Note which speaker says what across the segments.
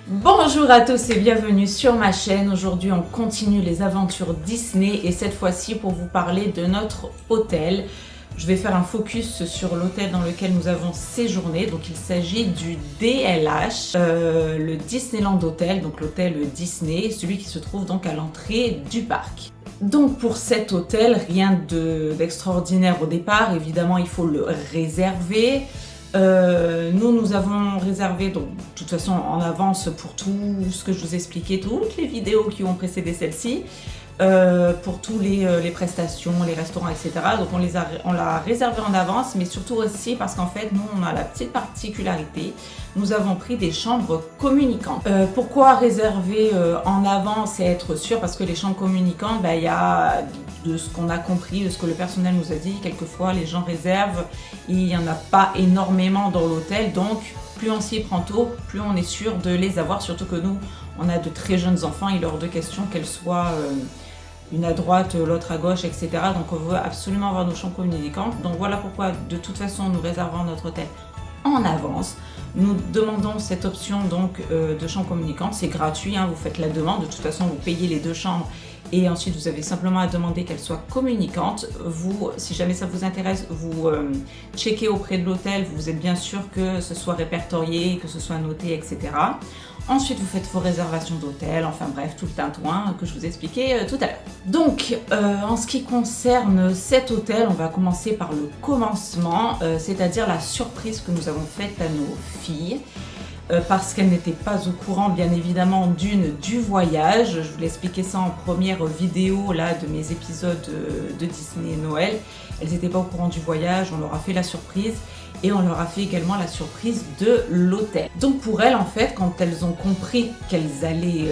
Speaker 1: Bonjour à tous et bienvenue sur ma chaîne. Aujourd'hui on continue les aventures Disney et cette fois-ci pour vous parler de notre hôtel. Je vais faire un focus sur l'hôtel dans lequel nous avons séjourné. Donc il s'agit du DLH, le Disneyland Hotel, donc l'hôtel Disney, celui qui se trouve donc à l'entrée du parc. Donc pour cet hôtel, rien d'extraordinaire au départ, évidemment il faut le réserver. Nous avons réservé, donc de toute façon en avance pour tout ce que je vous expliquais, toutes les vidéos qui ont précédé celle-ci, pour tous les prestations, les restaurants, etc. Donc on l'a réservé en avance, mais surtout aussi parce qu'en fait, nous, on a la petite particularité, nous avons pris des chambres communicantes. Pourquoi réserver en avance et être sûr? Parce que les chambres communicantes, il y a, de ce qu'on a compris, de ce que le personnel nous a dit, quelquefois les gens réservent et il n'y en a pas énormément dans l'hôtel, donc plus on s'y prend tôt, plus on est sûr de les avoir, surtout que nous, on a de très jeunes enfants, il est hors de question qu'elles soient une à droite, l'autre à gauche, etc. Donc on veut absolument avoir nos chambres communicantes. Donc voilà pourquoi de toute façon nous réservons notre hôtel en avance. Nous demandons cette option donc de chambre communicante, c'est gratuit, hein, vous faites la demande, de toute façon vous payez les 2 chambres et ensuite vous avez simplement à demander qu'elles soient communicantes. Vous, si jamais ça vous intéresse, vous checkez auprès de l'hôtel, vous êtes bien sûr que ce soit répertorié, que ce soit noté, etc. Ensuite, vous faites vos réservations d'hôtel, enfin bref, tout le tintouin que je vous expliquais tout à l'heure. Donc, en ce qui concerne cet hôtel, on va commencer par le commencement, c'est-à-dire la surprise que nous avons faite à nos filles. Parce qu'elles n'étaient pas au courant, bien évidemment, du voyage. Je vous l'ai expliqué ça en première vidéo là, de mes épisodes de Disney Noël. Elles n'étaient pas au courant du voyage, on leur a fait la surprise et on leur a fait également la surprise de l'hôtel. Donc pour elles, en fait, quand elles ont compris qu'elles allaient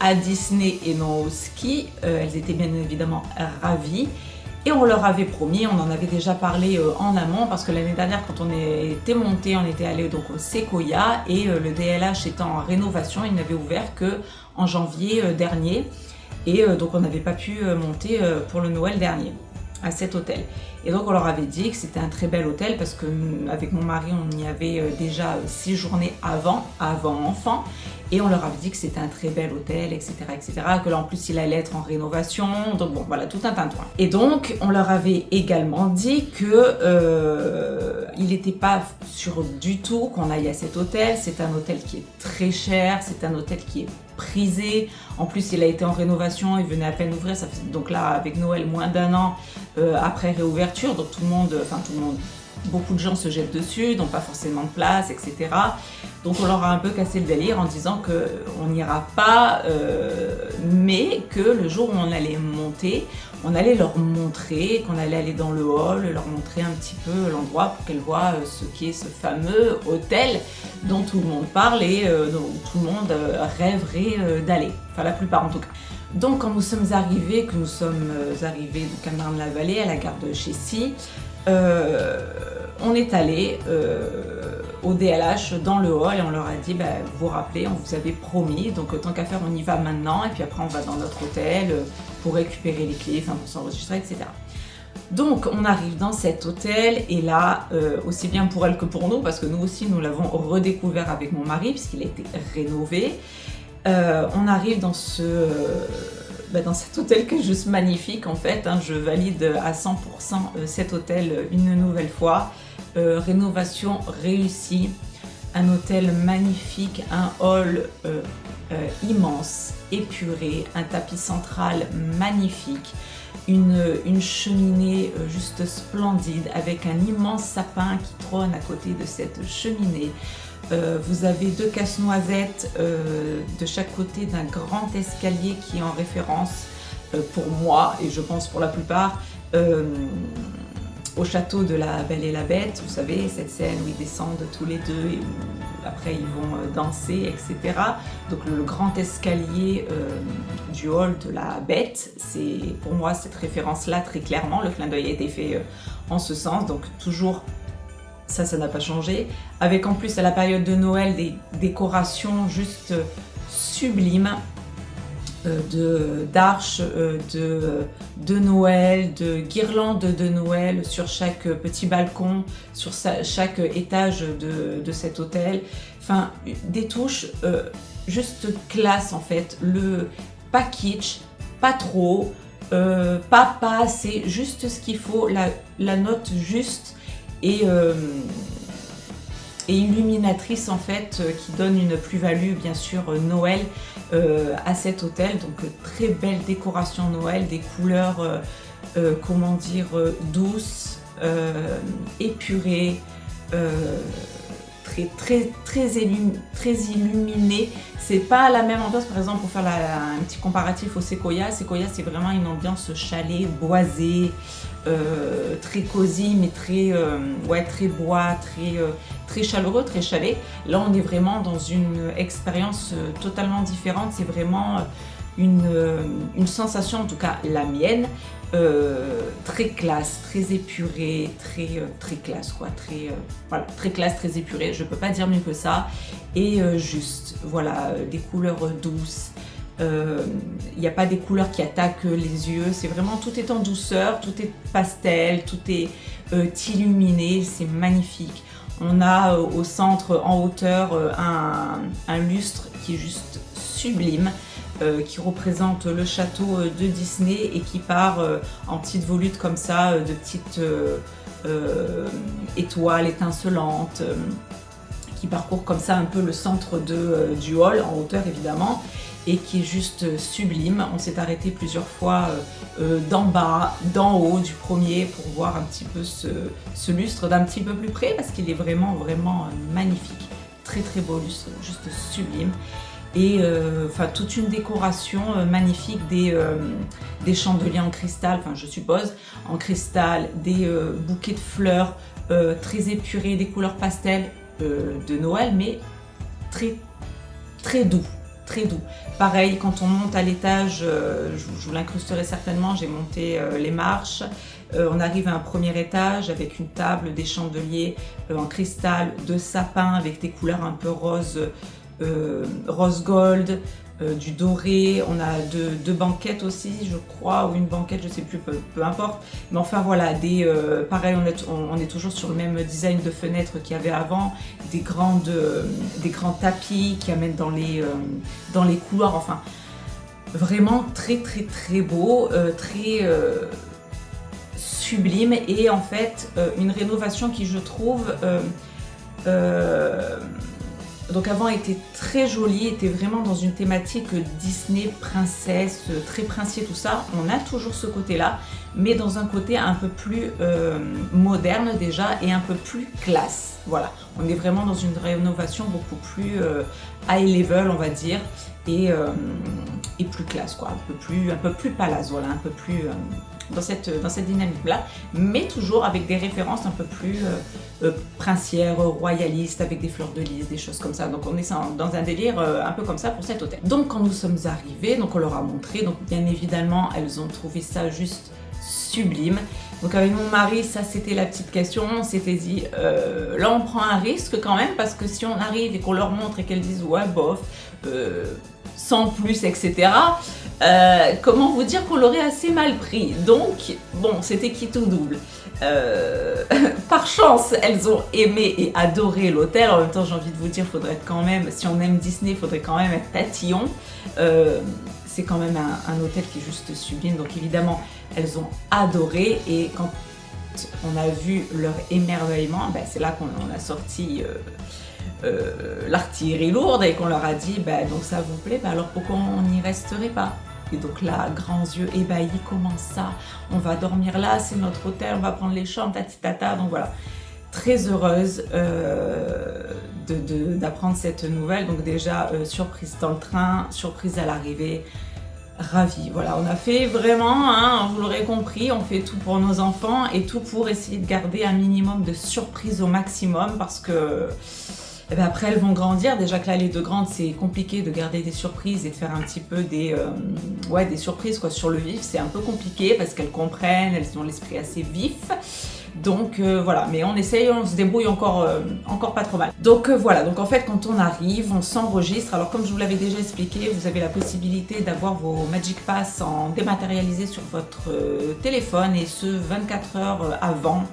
Speaker 1: à Disney et non au ski, elles étaient bien évidemment ravies. Et on leur avait promis, on en avait déjà parlé en amont, parce que l'année dernière, quand on était monté, on était allé donc au Sequoia et le DLH étant en rénovation, il n'avait ouvert que en janvier dernier. Et donc on n'avait pas pu monter pour le Noël dernier à cet hôtel. Et donc on leur avait dit que c'était un très bel hôtel parce que avec mon mari on y avait déjà séjourné avant enfant et on leur avait dit que c'était un très bel hôtel, etc., que là en plus il allait être en rénovation, donc bon voilà, tout un tintouin. Et donc on leur avait également dit que il n'était pas sûr du tout qu'on aille à cet hôtel. C'est un hôtel qui est très cher, c'est un hôtel qui est prisé, en plus il a été en rénovation, il venait à peine ouvrir, ça fait, donc là avec Noël moins d'1 an après réouverture, donc tout le monde, beaucoup de gens se jettent dessus, donc pas forcément de place, etc. Donc on leur a un peu cassé le délire en disant qu'on n'ira pas, mais que le jour où on allait monter, on allait leur montrer, qu'on allait aller dans le hall, leur montrer un petit peu l'endroit pour qu'elles voient ce qui est ce fameux hôtel dont tout le monde parle et dont tout le monde rêverait d'aller, enfin la plupart en tout cas. Donc quand nous sommes arrivés, donc à Marne-la-Vallée, à la gare de Chessy, on est allé au DLH dans le hall et on leur a dit vous vous rappelez, on vous avait promis, donc tant qu'à faire on y va maintenant et puis après on va dans notre hôtel pour récupérer les clés, pour s'enregistrer, etc. Donc on arrive dans cet hôtel et là, aussi bien pour elle que pour nous, parce que nous aussi nous l'avons redécouvert avec mon mari puisqu'il a été rénové, on arrive dans cet hôtel qui est juste magnifique en fait, hein, je valide à 100% cet hôtel une nouvelle fois. Rénovation réussie, un hôtel magnifique, un hall immense, épuré, un tapis central magnifique, une cheminée juste splendide avec un immense sapin qui trône à côté de cette cheminée. Vous avez 2 casse-noisettes de chaque côté d'un grand escalier qui est en référence pour moi et je pense pour la plupart au château de la Belle et la Bête, vous savez, cette scène où ils descendent tous les deux et où après ils vont danser, etc. Donc le grand escalier du hall de la Bête, c'est pour moi cette référence-là très clairement, le clin d'œil a été fait en ce sens, donc toujours ça n'a pas changé, avec en plus à la période de Noël des décorations juste sublimes, d'arches de Noël, de guirlandes de Noël sur chaque petit balcon, sur chaque étage de cet hôtel. Enfin, des touches juste classe en fait, pas kitsch, pas trop, pas assez, juste ce qu'il faut, la note juste et illuminatrice en fait, qui donne une plus-value bien sûr Noël à cet hôtel. Donc très belle décoration Noël, des couleurs comment dire douces, épurées, très illuminé. C'est pas la même ambiance, par exemple, pour faire un petit comparatif au Sequoia. Sequoia, c'est vraiment une ambiance chalet, boisée, très cosy, mais très bois, très chaleureux, très chalet. Là, on est vraiment dans une expérience totalement différente. C'est vraiment une sensation, en tout cas la mienne, très classe, très épurée, très classe quoi, voilà, très classe, très épurée, je peux pas dire mieux que ça, et juste, voilà, des couleurs douces, il n'y a pas des couleurs qui attaquent les yeux, c'est vraiment, tout est en douceur, tout est pastel, tout est illuminé, c'est magnifique. On a au centre, en hauteur, un lustre qui est juste sublime, qui représente le château de Disney et qui part en petites volutes comme ça, de petites étoiles étincelantes, qui parcourt comme ça un peu le centre du hall, en hauteur évidemment, et qui est juste sublime. On s'est arrêté plusieurs fois d'en bas, d'en haut du premier pour voir un petit peu ce lustre d'un petit peu plus près, parce qu'il est vraiment magnifique. Très beau lustre, juste sublime. Et toute une décoration magnifique, des chandeliers en cristal, enfin je suppose, en cristal, des bouquets de fleurs très épurés, des couleurs pastel de Noël, mais très doux. Pareil, quand on monte à l'étage, je vous l'incrusterai certainement, j'ai monté les marches, on arrive à un premier étage avec une table, des chandeliers en cristal, de sapin avec des couleurs un peu rose gold, du doré, on a deux banquettes aussi je crois, ou une banquette, je sais plus, peu importe, mais enfin voilà, pareil, on est toujours sur le même design de fenêtres qu'il y avait avant, des grands tapis qui amènent dans les couloirs, enfin vraiment très beau, très sublime, et en fait une rénovation qui, je trouve, donc avant était très jolie, était vraiment dans une thématique Disney, princesse, très princier, tout ça. On a toujours ce côté-là, mais dans un côté un peu plus moderne déjà, et un peu plus classe. Voilà, on est vraiment dans une rénovation beaucoup plus high level, on va dire, et plus classe quoi, un peu plus palace, voilà, un peu plus dans cette dynamique-là, mais toujours avec des références un peu plus princières, royalistes, avec des fleurs de lys, des choses comme ça. Donc on est dans un délire un peu comme ça pour cet hôtel. Donc quand nous sommes arrivés, donc on leur a montré, donc bien évidemment elles ont trouvé ça juste sublime. Donc avec mon mari, ça c'était la petite question, on s'était dit là on prend un risque quand même, parce que si on arrive et qu'on leur montre et qu'elles disent ouais bof, sans plus, etc. Comment vous dire qu'on l'aurait assez mal pris. Donc bon, c'était quitte ou double. Par chance, elles ont aimé et adoré l'hôtel. En même temps, j'ai envie de vous dire, faudrait quand même, si on aime Disney, il faudrait quand même être tatillon. C'est quand même un hôtel qui est juste sublime. Donc évidemment, elles ont adoré, et quand on a vu leur émerveillement, ben, c'est là qu'on a sorti l'artillerie lourde et qu'on leur a dit donc ça vous plaît, alors pourquoi on n'y resterait pas? Et donc là, grands yeux ébahis, comment ça? On va dormir là, c'est notre hôtel, on va prendre les chambres, tata. Donc voilà, très heureuse d'apprendre cette nouvelle. Donc déjà, surprise dans le train, surprise à l'arrivée, ravie. Voilà, on a fait vraiment, hein, vous l'aurez compris, on fait tout pour nos enfants et tout pour essayer de garder un minimum de surprise au maximum, parce que après elles vont grandir. Déjà que là les deux grandes, c'est compliqué de garder des surprises et de faire un petit peu des surprises quoi, sur le vif, c'est un peu compliqué parce qu'elles comprennent, elles ont l'esprit assez vif. Donc voilà, mais on essaye, on se débrouille encore pas trop mal. Donc voilà, donc en fait quand on arrive, on s'enregistre. Alors comme je vous l'avais déjà expliqué, vous avez la possibilité d'avoir vos Magic Pass en dématérialisé sur votre téléphone, et ce 24 heures avant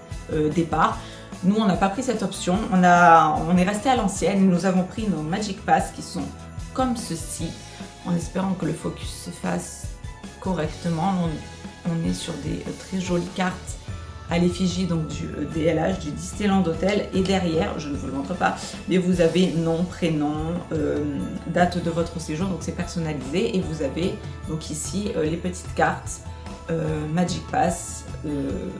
Speaker 1: départ. Nous, on n'a pas pris cette option, on est resté à l'ancienne, nous avons pris nos Magic Pass qui sont comme ceci, en espérant que le focus se fasse correctement. On est sur des très jolies cartes à l'effigie donc du DLH, du Disneyland Hotel, et derrière, je ne vous le montre pas, mais vous avez nom, prénom, date de votre séjour, donc c'est personnalisé, et vous avez donc ici les petites cartes Magic Pass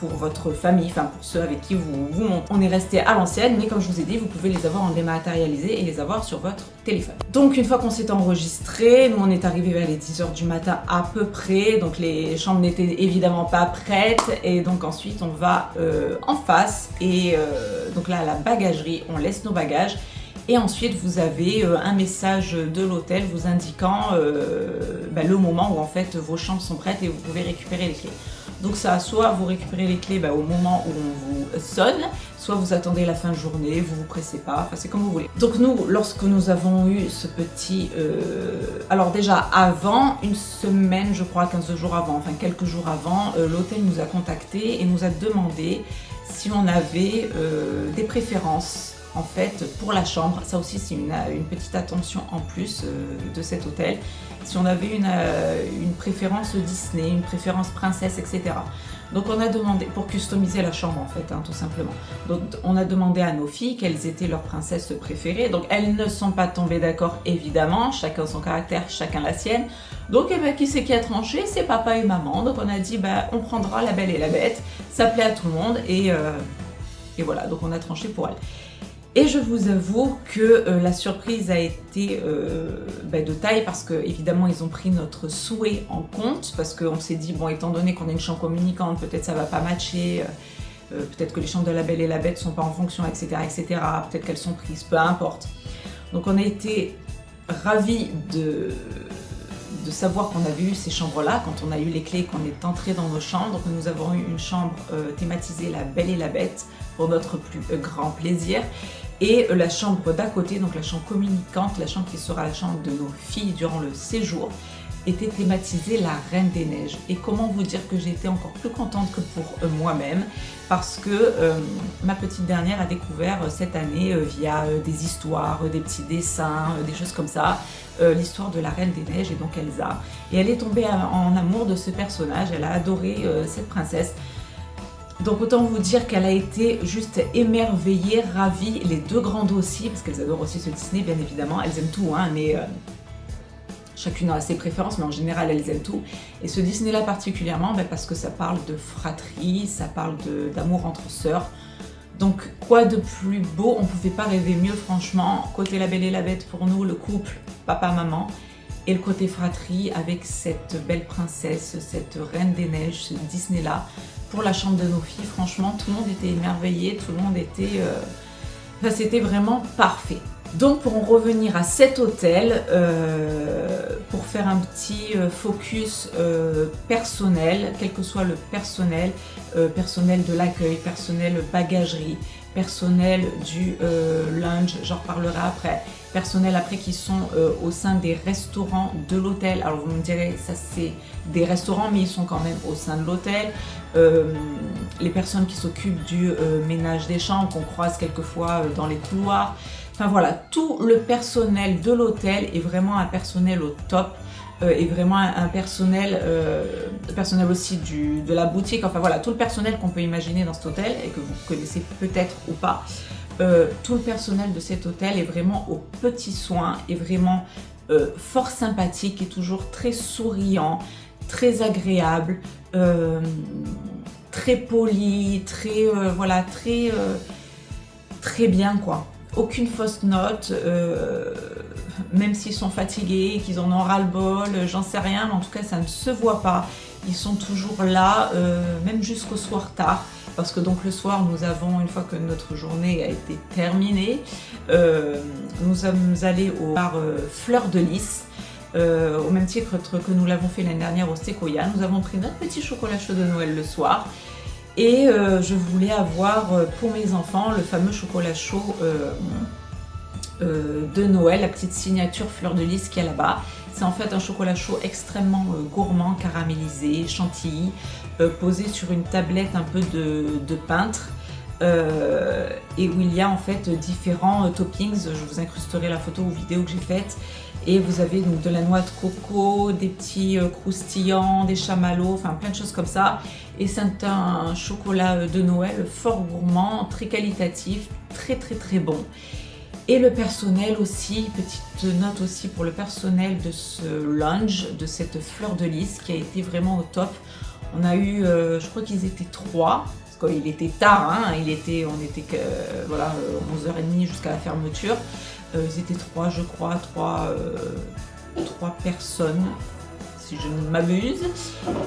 Speaker 1: pour votre famille, enfin pour ceux avec qui vous montez. On est resté à l'ancienne, mais comme je vous ai dit, vous pouvez les avoir en dématérialisé et les avoir sur votre téléphone. Donc une fois qu'on s'est enregistré, nous on est arrivé vers les 10h du matin à peu près, donc les chambres n'étaient évidemment pas prêtes, et donc ensuite on va en face, et donc là à la bagagerie, on laisse nos bagages. Et ensuite, vous avez un message de l'hôtel vous indiquant le moment où en fait vos chambres sont prêtes et vous pouvez récupérer les clés. Donc ça, soit vous récupérez les clés au moment où on vous sonne, soit vous attendez la fin de journée, vous vous pressez pas, enfin c'est comme vous voulez. Donc nous, lorsque nous avons eu ce petit... alors déjà avant, une semaine, je crois, 15 jours avant, enfin quelques jours avant, l'hôtel nous a contactés et nous a demandé si on avait des préférences en fait pour la chambre. Ça aussi c'est une petite attention en plus de cet hôtel, si on avait une préférence Disney, une préférence princesse, etc. Donc on a demandé, pour customiser la chambre en fait, tout simplement. Donc on a demandé à nos filles quelles étaient leurs princesses préférées. Donc elles ne sont pas tombées d'accord évidemment, chacun son caractère, chacun la sienne. Donc qui c'est qui a tranché? C'est papa et maman. Donc on a dit on prendra La Belle et la Bête, ça plaît à tout le monde, et voilà, donc on a tranché pour elle. Et je vous avoue que la surprise a été de taille, parce que évidemment ils ont pris notre souhait en compte, parce qu'on s'est dit, bon, étant donné qu'on est une chambre communicante, peut-être ça va pas matcher, peut-être que les chambres de La Belle et la Bête sont pas en fonction, etc., etc., peut-être qu'elles sont prises, peu importe. Donc on a été ravis de savoir qu'on avait eu ces chambres-là, quand on a eu les clés, qu'on est entré dans nos chambres. Donc nous avons eu une chambre thématisée La Belle et la Bête, pour notre plus grand plaisir. Et la chambre d'à côté, donc la chambre communicante, la chambre qui sera la chambre de nos filles durant le séjour, était thématisée La Reine des Neiges. Et comment vous dire que j'ai été encore plus contente que pour moi-même, parce que ma petite dernière a découvert cette année via des histoires, des petits dessins, des choses comme ça, l'histoire de la Reine des Neiges, et donc Elsa. Et elle est tombée en amour de ce personnage, elle a adoré cette princesse. Donc autant vous dire qu'elle a été juste émerveillée, ravie, les deux grandes aussi, parce qu'elles adorent aussi ce Disney bien évidemment, elles aiment tout, mais chacune a ses préférences, mais en général elles aiment tout. Et ce Disney là particulièrement, parce que ça parle de fratrie, ça parle d'amour entre sœurs. Donc quoi de plus beau, on ne pouvait pas rêver mieux franchement. Côté La Belle et la Bête pour nous, le couple papa-maman, et le côté fratrie avec cette belle princesse, cette Reine des Neiges, ce Disney là. Pour la chambre de nos filles, franchement, tout le monde était émerveillé, tout le monde était... c'était vraiment parfait. Donc pour en revenir à cet hôtel, pour faire un petit focus personnel, quel que soit le personnel, personnel de l'accueil, personnel bagagerie, personnel du lunch, j'en reparlerai après, personnel après qui sont au sein des restaurants de l'hôtel. Alors vous me direz, ça c'est des restaurants, mais ils sont quand même au sein de l'hôtel. Les personnes qui s'occupent du ménage des chambres, qu'on croise quelquefois dans les couloirs. Enfin voilà, tout le personnel de l'hôtel est vraiment un personnel au top, et vraiment un personnel, personnel aussi de la boutique. Enfin voilà, tout le personnel qu'on peut imaginer dans cet hôtel et que vous connaissez peut-être ou pas. Tout le personnel de cet hôtel est vraiment aux petits soins, est vraiment fort sympathique, est toujours très souriant, très agréable, très poli, très voilà, très bien quoi. Aucune fausse note, même s'ils sont fatigués, qu'ils en ont ras-le-bol, j'en sais rien, mais en tout cas ça ne se voit pas. Ils sont toujours là, même jusqu'au soir tard, parce que donc le soir nous avons, une fois que notre journée a été terminée, nous sommes allés au bar Fleur de Lys, au même titre que nous l'avons fait l'année dernière au Sequoia. Nous avons pris notre petit chocolat chaud de Noël le soir. Et je voulais avoir pour mes enfants le fameux chocolat chaud de Noël, la petite signature Fleur de Lys qu'il y a là-bas. C'est en fait un chocolat chaud extrêmement gourmand, caramélisé, chantilly, posé sur une tablette un peu de peintre, et où il y a en fait différents toppings. Je vous incrusterai la photo ou vidéo que j'ai faite. Et vous avez donc de la noix de coco, des petits croustillants, des chamallows, enfin plein de choses comme ça. Et c'est un chocolat de Noël fort gourmand, très qualitatif, très très très bon. Et le personnel aussi, petite note aussi pour le personnel de ce lunch, de cette fleur de lys qui a été vraiment au top. On a eu, je crois qu'ils étaient 3, parce qu'il était tard, hein, on était voilà, 11h30 jusqu'à la fermeture. Ils étaient 3, je crois, 3 personnes, si je ne m'abuse.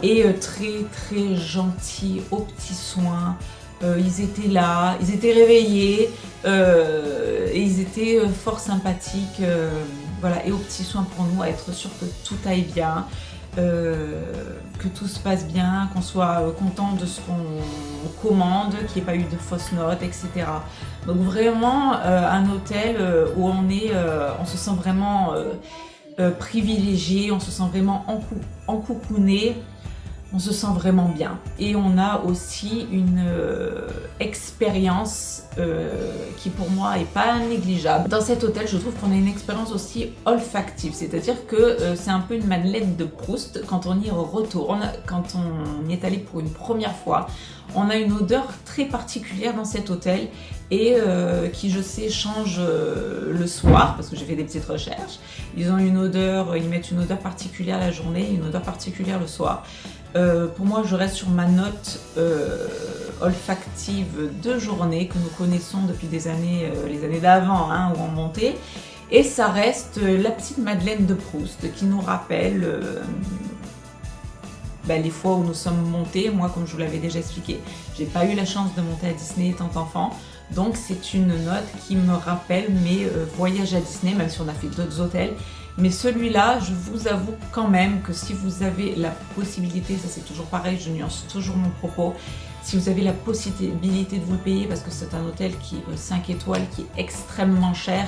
Speaker 1: Et très très gentils, aux petits soins. Ils étaient là, ils étaient réveillés, et ils étaient fort sympathiques. Voilà, et aux petits soins pour nous, à être sûr que tout aille bien. Que tout se passe bien, qu'on soit content de ce qu'on commande, qu'il n'y ait pas eu de fausses notes, etc. Donc vraiment un hôtel où on se sent vraiment privilégié, on se sent vraiment encoucouné, on se sent vraiment bien. Et on a aussi une expérience qui pour moi est pas négligeable. Dans cet hôtel, je trouve qu'on a une expérience aussi olfactive, c'est-à-dire que c'est un peu une Madeleine de Proust quand on y retourne, quand on y est allé pour une première fois. On a une odeur très particulière dans cet hôtel et qui, je sais, change le soir, parce que j'ai fait des petites recherches. Ils mettent une odeur particulière la journée et une odeur particulière le soir. Pour moi, je reste sur ma note olfactive de journée que nous connaissons depuis des années, les années d'avant, hein, où on montait. Et ça reste la petite Madeleine de Proust qui nous rappelle les fois où nous sommes montés. Moi, comme je vous l'avais déjà expliqué, j'ai pas eu la chance de monter à Disney étant enfant. Donc c'est une note qui me rappelle mes voyages à Disney, même si on a fait d'autres hôtels. Mais celui-là, je vous avoue quand même que si vous avez la possibilité, ça c'est toujours pareil, je nuance toujours mon propos, si vous avez la possibilité de vous le payer, parce que c'est un hôtel qui est 5 étoiles, qui est extrêmement cher,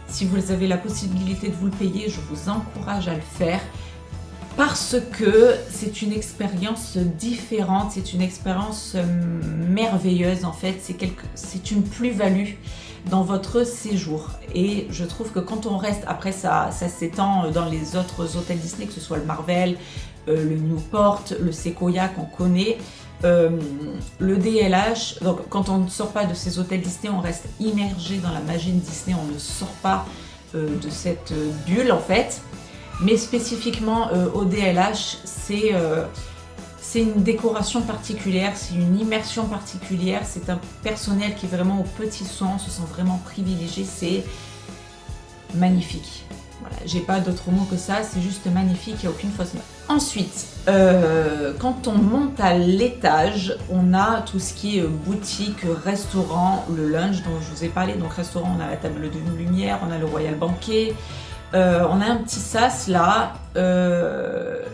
Speaker 1: si vous avez la possibilité de vous le payer, je vous encourage à le faire. Parce que c'est une expérience différente, c'est une expérience merveilleuse en fait, c'est une plus-value dans votre séjour. Et je trouve que quand on reste, après ça s'étend dans les autres hôtels Disney, que ce soit le Marvel, le Newport, le Sequoia qu'on connaît, le DLH, donc quand on ne sort pas de ces hôtels Disney, on reste immergé dans la magie de Disney, on ne sort pas de cette bulle en fait. Mais spécifiquement au DLH, c'est une décoration particulière, c'est une immersion particulière, c'est un personnel qui est vraiment aux petits soins, on se sent vraiment privilégié, c'est magnifique. Voilà, j'ai pas d'autre mot que ça, c'est juste magnifique, il n'y a aucune fausse note. Ensuite, quand on monte à l'étage, on a tout ce qui est boutique, restaurant, le lunch dont je vous ai parlé. Donc restaurant, on a la table de lumière, on a le Royal Banquet. On a un petit sas là,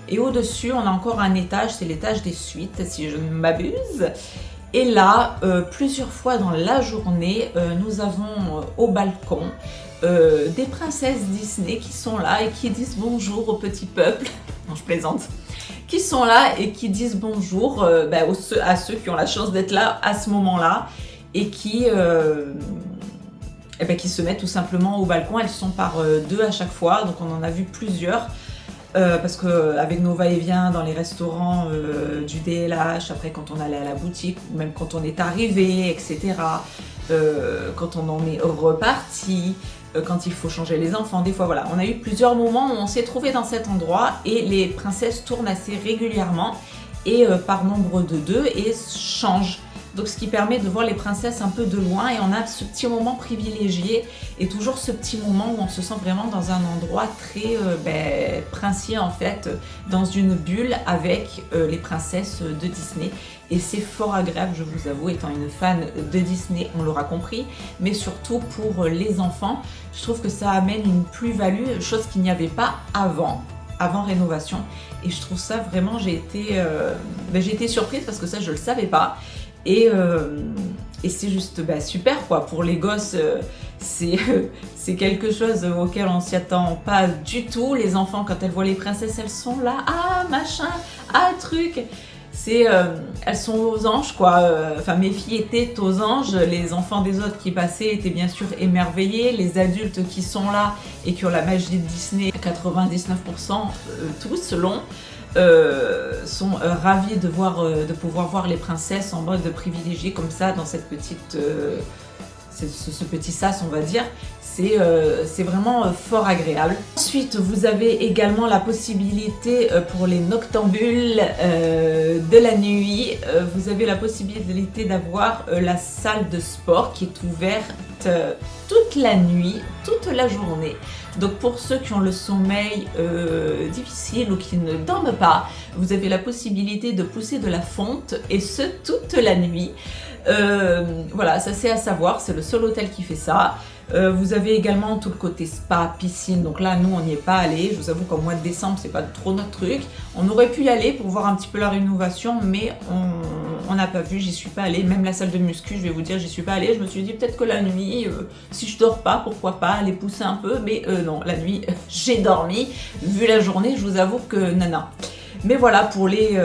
Speaker 1: et au-dessus on a encore un étage, c'est l'étage des suites si je ne m'abuse. Et là, plusieurs fois dans la journée, nous avons au balcon des princesses Disney qui sont là et qui disent bonjour au petit peuple. Non, je plaisante. Qui sont là et qui disent bonjour à ceux qui ont la chance d'être là à ce moment-là et qui se mettent tout simplement au balcon. Elles sont par 2 à chaque fois, donc on en a vu plusieurs. Parce qu'avec nos va-et-vient dans les restaurants du DLH, après quand on allait à la boutique, ou même quand on est arrivé, etc., quand on en est reparti, quand il faut changer les enfants, des fois voilà, on a eu plusieurs moments où on s'est trouvé dans cet endroit et les princesses tournent assez régulièrement et par nombre de 2 et changent. Donc ce qui permet de voir les princesses un peu de loin et on a ce petit moment privilégié et toujours ce petit moment où on se sent vraiment dans un endroit très princier en fait, dans une bulle avec les princesses de Disney. Et c'est fort agréable, je vous avoue, étant une fan de Disney, on l'aura compris, mais surtout pour les enfants, je trouve que ça amène une plus-value, chose qu'il n'y avait pas avant rénovation. Et je trouve ça vraiment, j'ai été surprise parce que ça je le savais pas. Et c'est juste super quoi, pour les gosses, c'est quelque chose auquel on s'y attend pas du tout. Les enfants, quand elles voient les princesses, elles sont là, ah machin, ah truc, Elles sont aux anges, quoi. Enfin, mes filles étaient aux anges. Les enfants des autres qui passaient étaient bien sûr émerveillés. Les adultes qui sont là et qui ont la magie de Disney, 99%, tous l'ont. Sont ravis de pouvoir voir les princesses en mode privilégié comme ça dans cette petite, ce petit sas, on va dire. C'est vraiment fort agréable. Ensuite, vous avez également la possibilité pour les noctambules de la nuit. Vous avez la possibilité d'avoir la salle de sport qui est ouverte toute la nuit, toute la journée. Donc pour ceux qui ont le sommeil difficile ou qui ne dorment pas, vous avez la possibilité de pousser de la fonte et ce toute la nuit. Voilà, ça c'est à savoir, c'est le seul hôtel qui fait ça. Vous avez également tout le côté spa, piscine, donc là nous on n'y est pas allé. Je vous avoue qu'au mois de décembre c'est pas trop notre truc. On aurait pu y aller pour voir un petit peu la rénovation, mais on n'a pas vu, j'y suis pas allée. Même la salle de muscu, je vais vous dire, j'y suis pas allée. Je me suis dit peut-être que la nuit, si je dors pas, pourquoi pas aller pousser un peu, mais non, la nuit j'ai dormi. Vu la journée, je vous avoue que nana. Mais voilà, pour les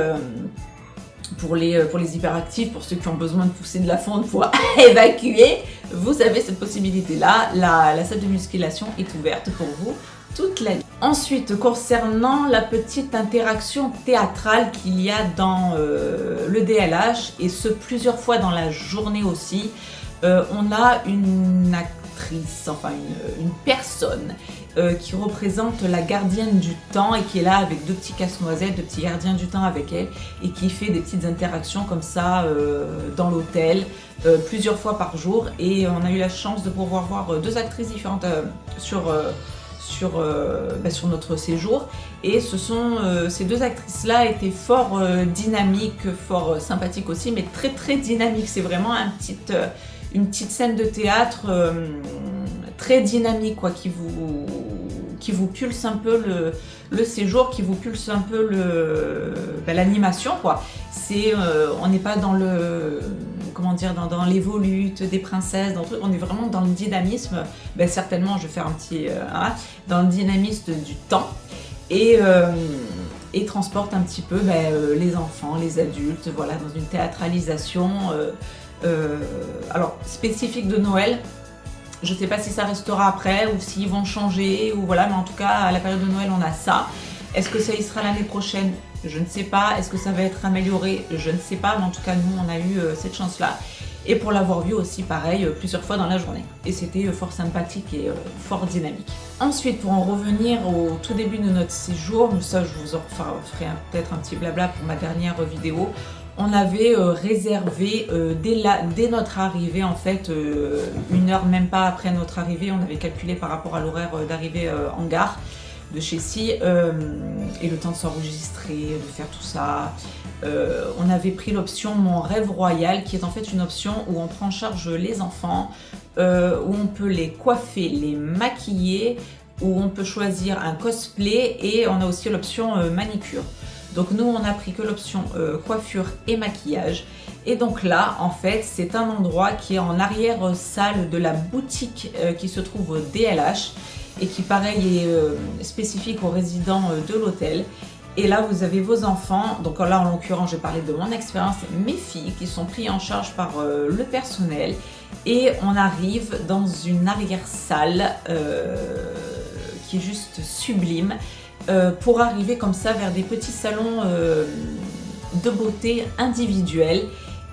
Speaker 1: hyperactifs, pour ceux qui ont besoin de pousser de la fonte pour évacuer, vous avez cette possibilité-là. La salle de musculation est ouverte pour vous toute la nuit. Ensuite, concernant la petite interaction théâtrale qu'il y a dans le DLH, et ce plusieurs fois dans la journée aussi, on a une actrice, enfin une personne qui représente la gardienne du temps et qui est là avec deux petits casse-noisettes, deux petits gardiens du temps avec elle et qui fait des petites interactions comme ça dans l'hôtel plusieurs fois par jour. Et on a eu la chance de pouvoir voir deux actrices différentes sur notre séjour. Et ces deux actrices-là étaient fort dynamiques, fort sympathiques aussi, mais très très dynamiques. C'est vraiment une petite scène de théâtre très dynamique, quoi, qui vous pulse un peu le séjour, qui vous pulse un peu l'animation, quoi. On n'est pas dans dans les volutes des princesses, on est vraiment dans le dynamisme. Certainement, je vais faire un petit dans le dynamisme du temps et transporte un petit peu les enfants, les adultes, voilà, dans une théâtralisation alors spécifique de Noël. Je ne sais pas si ça restera après ou s'ils vont changer, ou voilà, mais en tout cas, à la période de Noël, on a ça. Est-ce que ça y sera l'année prochaine? Je ne sais pas. Est-ce que ça va être amélioré? Je ne sais pas, mais en tout cas, nous, on a eu cette chance-là. Et pour l'avoir vu aussi, pareil, plusieurs fois dans la journée. Et c'était fort sympathique et fort dynamique. Ensuite, pour en revenir au tout début de notre séjour, ça, je vous en ferai peut-être un petit blabla pour ma dernière vidéo. On avait réservé dès notre arrivée, en fait, une heure même pas après notre arrivée, on avait calculé par rapport à l'horaire d'arrivée en gare de chez Si, et le temps de s'enregistrer, de faire tout ça. On avait pris l'option Mon Rêve Royal, qui est en fait une option où on prend en charge les enfants, où on peut les coiffer, les maquiller, où on peut choisir un cosplay, et on a aussi l'option manicure. Donc nous, on a pris que l'option coiffure et maquillage. Et donc là, en fait, c'est un endroit qui est en arrière-salle de la boutique qui se trouve au DLH et qui, pareil, est spécifique aux résidents de l'hôtel. Et là, vous avez vos enfants. Donc là, en l'occurrence, je vais parler de mon expérience. Mes filles qui sont prises en charge par le personnel. Et on arrive dans une arrière-salle qui est juste sublime. Pour arriver comme ça vers des petits salons de beauté individuels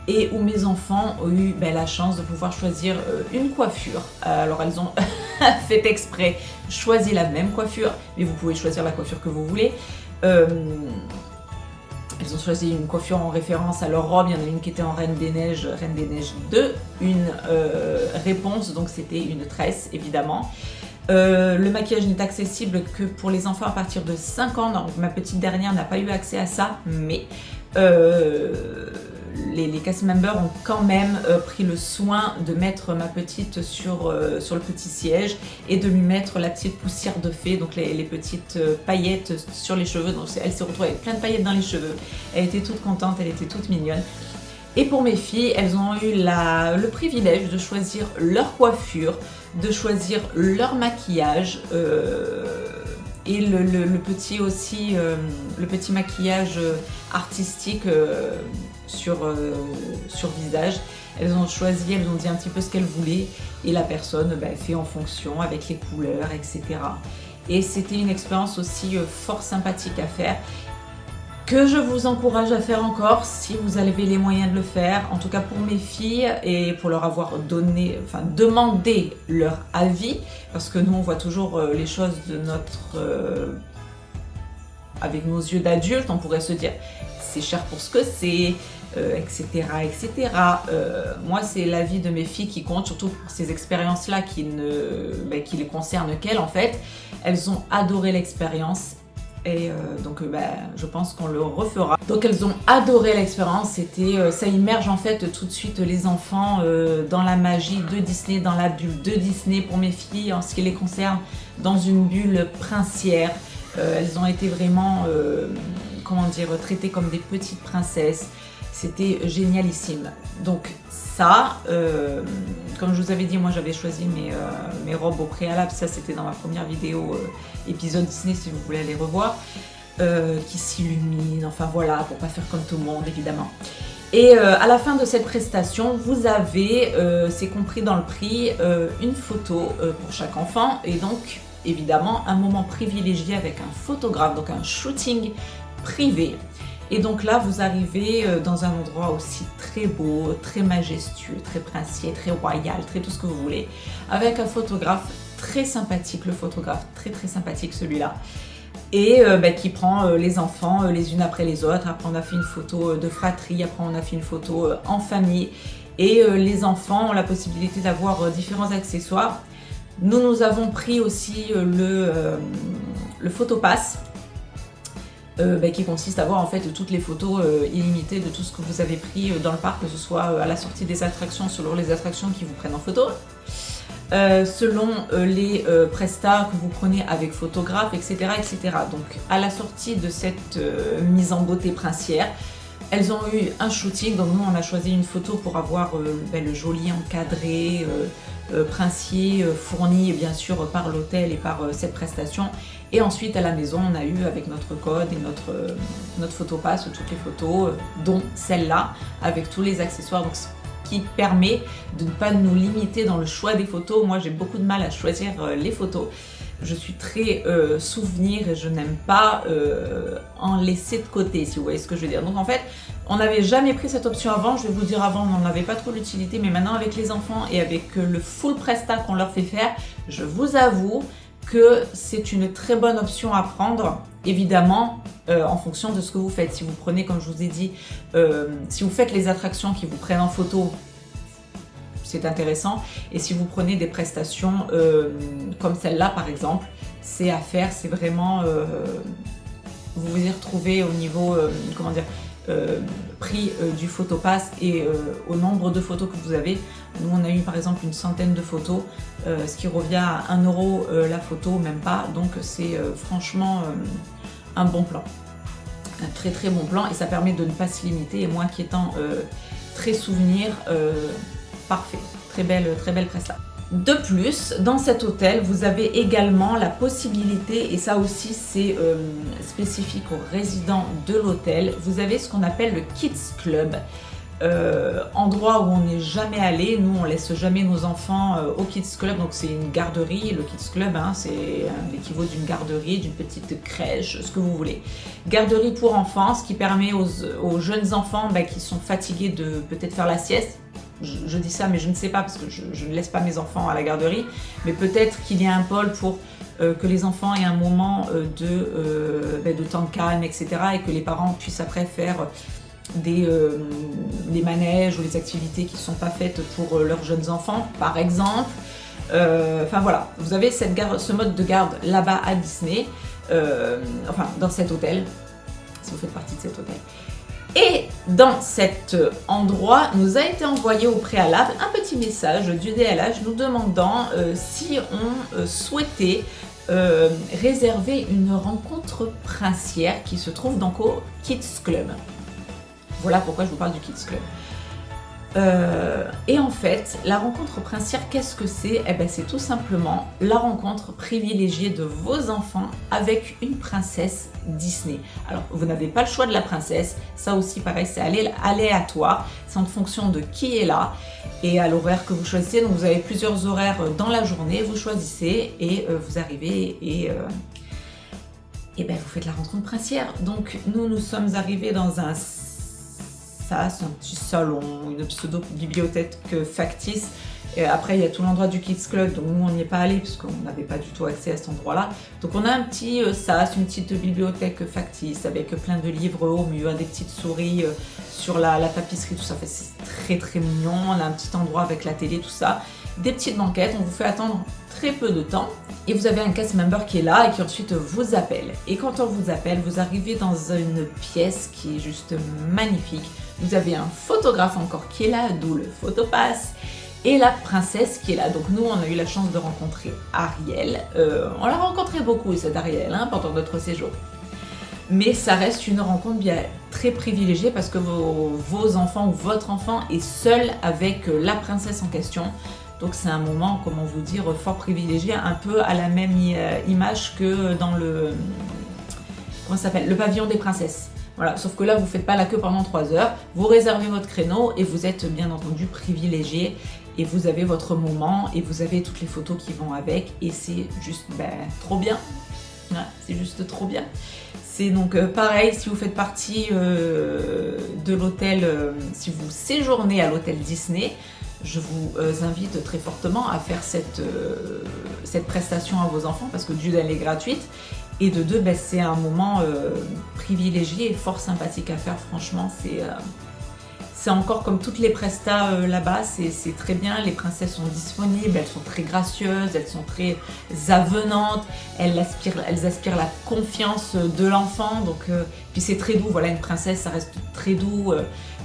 Speaker 1: et où mes enfants ont eu la chance de pouvoir choisir une coiffure. Alors elles ont fait exprès choisi la même coiffure, mais vous pouvez choisir la coiffure que vous voulez. Elles ont choisi une coiffure en référence à leur robe. Il y en a une qui était en Reine des Neiges 2, une réponse, donc c'était une tresse évidemment. Le maquillage n'est accessible que pour les enfants à partir de 5 ans. Donc, ma petite dernière n'a pas eu accès à ça, mais les cast members ont quand même pris le soin de mettre ma petite sur le petit siège et de lui mettre la petite poussière de fée, donc les petites paillettes sur les cheveux. Donc elle s'est retrouvée avec plein de paillettes dans les cheveux. Elle était toute contente, elle était toute mignonne. Et pour mes filles, elles ont eu le privilège de choisir leur coiffure, de choisir leur maquillage et le petit aussi, le petit maquillage artistique sur visage. Elles ont choisi, elles ont dit un petit peu ce qu'elles voulaient et la personne fait en fonction avec les couleurs, etc. Et c'était une expérience aussi fort sympathique à faire, que je vous encourage à faire encore si vous avez les moyens de le faire. En tout cas pour mes filles et pour leur avoir demandé leur avis, parce que nous on voit toujours les choses de avec nos yeux d'adulte. On pourrait se dire c'est cher pour ce que c'est, etc. etc. Moi c'est l'avis de mes filles qui compte, surtout pour ces expériences-là qui les concernent qu'elles en fait. Elles ont adoré l'expérience. Et donc je pense qu'on le refera. Donc elles ont adoré l'expérience, ça immerge en fait tout de suite les enfants dans la magie de Disney, dans la bulle de Disney pour mes filles en ce qui les concerne, dans une bulle princière. Elles ont été vraiment, traitées comme des petites princesses. C'était génialissime. Donc ça, comme je vous avais dit, moi j'avais choisi mes robes au préalable. Ça c'était dans ma première vidéo épisode Disney si vous voulez aller revoir, qui s'illuminent, enfin voilà, pour pas faire comme tout le monde évidemment. Et à la fin de cette prestation, vous avez, c'est compris dans le prix, une photo pour chaque enfant et donc évidemment un moment privilégié avec un photographe, donc un shooting privé. Et donc là, vous arrivez dans un endroit aussi très beau, très majestueux, très princier, très royal, très tout ce que vous voulez, avec un photographe très sympathique, le photographe très sympathique celui-là, et qui prend les enfants les unes après les autres. Après on a fait une photo de fratrie, après on a fait une photo en famille, et les enfants ont la possibilité d'avoir différents accessoires. Nous avons pris aussi le photopass, qui consiste à voir en fait toutes les photos illimitées de tout ce que vous avez pris dans le parc, que ce soit à la sortie des attractions, selon les attractions qui vous prennent en photo, selon les prestats que vous prenez avec photographe, etc., etc. Donc à la sortie de cette mise en beauté princière, elles ont eu un shooting. Donc nous on a choisi une photo pour avoir le joli encadré princier fourni bien sûr par l'hôtel et par cette prestation. Et ensuite à la maison on a eu avec notre code et notre photopass toutes les photos, dont celle-là avec tous les accessoires, donc, qui permet de ne pas nous limiter dans le choix des photos. Moi j'ai beaucoup de mal à choisir les photos. Je suis très souvenir et je n'aime pas en laisser de côté, si vous voyez ce que je veux dire. Donc en fait, on n'avait jamais pris cette option avant. Je vais vous dire, avant, on n'en avait pas trop l'utilité, mais maintenant avec les enfants et avec le full prestat qu'on leur fait faire, je vous avoue que c'est une très bonne option à prendre, évidemment en fonction de ce que vous faites. Si vous prenez, comme je vous ai dit, si vous faites les attractions qui vous prennent en photo, c'est intéressant. Et si vous prenez des prestations comme celle-là par exemple, c'est à faire, c'est vraiment vous vous y retrouvez au niveau prix du photopass et au nombre de photos que vous avez. Nous on a eu par exemple une centaine de photos, ce qui revient à 1 euro la photo, même pas. Donc c'est franchement un bon plan, un très bon plan, et ça permet de ne pas se limiter. Et moi qui étant très souvenir, parfait, très belle presta. De plus, dans cet hôtel, vous avez également la possibilité, et ça aussi c'est spécifique aux résidents de l'hôtel, vous avez ce qu'on appelle le Kids Club, endroit où on n'est jamais allé. Nous on laisse jamais nos enfants au Kids Club, donc c'est une garderie. Le Kids Club, c'est l'équivalent d'une garderie, d'une petite crèche, ce que vous voulez. Garderie pour enfants, ce qui permet aux jeunes enfants qui sont fatigués de peut-être faire la sieste. Je dis ça, mais je ne sais pas parce que je ne laisse pas mes enfants à la garderie, mais peut-être qu'il y a un pôle pour que les enfants aient un moment de temps calme, etc., et que les parents puissent après faire des manèges ou des activités qui ne sont pas faites pour leurs jeunes enfants, par exemple. Enfin voilà, vous avez ce mode de garde là-bas à Disney, dans cet hôtel, si vous faites partie de cet hôtel. Et dans cet endroit, nous a été envoyé au préalable un petit message du DLH nous demandant si on souhaitait réserver une rencontre princière qui se trouve donc au Kids Club. Voilà pourquoi je vous parle du Kids Club. Et en fait, la rencontre princière, qu'est-ce que c'est? Eh ben, c'est tout simplement la rencontre privilégiée de vos enfants avec une princesse Disney. Alors, vous n'avez pas le choix de la princesse, ça aussi pareil, c'est aléatoire, c'est en fonction de qui est là et à l'horaire que vous choisissez. Donc vous avez plusieurs horaires dans la journée, vous choisissez et vous arrivez et ben, vous faites la rencontre princière. Donc nous sommes arrivés dans c'est un petit salon, une pseudo-bibliothèque factice. Et après, il y a tout l'endroit du Kids Club, donc nous, on n'y est pas allé parce qu'on n'avait pas du tout accès à cet endroit-là. Donc on a un petit sas, une petite bibliothèque factice avec plein de livres au mur, des petites souris sur la tapisserie, tout ça. Fait, c'est très très mignon. On a un petit endroit avec la télé, tout ça. Des petites banquettes, on vous fait attendre très peu de temps. Et vous avez un cast member qui est là et qui ensuite vous appelle. Et quand on vous appelle, vous arrivez dans une pièce qui est juste magnifique. Vous avez un photographe encore qui est là, d'où le photopass, et la princesse qui est là. Donc nous, on a eu la chance de rencontrer Ariel. On l'a rencontré beaucoup, cette Ariel, pendant notre séjour. Mais ça reste une rencontre bien très privilégiée parce que vos enfants ou votre enfant est seul avec la princesse en question. Donc c'est un moment, comment vous dire, fort privilégié, un peu à la même image que dans le pavillon des princesses. Voilà, sauf que là, vous ne faites pas la queue pendant 3 heures, vous réservez votre créneau et vous êtes bien entendu privilégié et vous avez votre moment et vous avez toutes les photos qui vont avec et c'est juste trop bien. Ouais, c'est juste trop bien. C'est donc pareil, si vous faites partie de l'hôtel, si vous séjournez à l'hôtel Disney, je vous invite très fortement à faire cette prestation à vos enfants parce que d'une, elle est gratuite et de deux, c'est un moment privilégié et fort sympathique à faire. Franchement, c'est encore comme toutes les prestas là-bas, c'est très bien. Les princesses sont disponibles, elles sont très gracieuses, elles sont très avenantes, elles aspirent la confiance de l'enfant. Donc, puis c'est très doux, voilà, une princesse, ça reste très doux.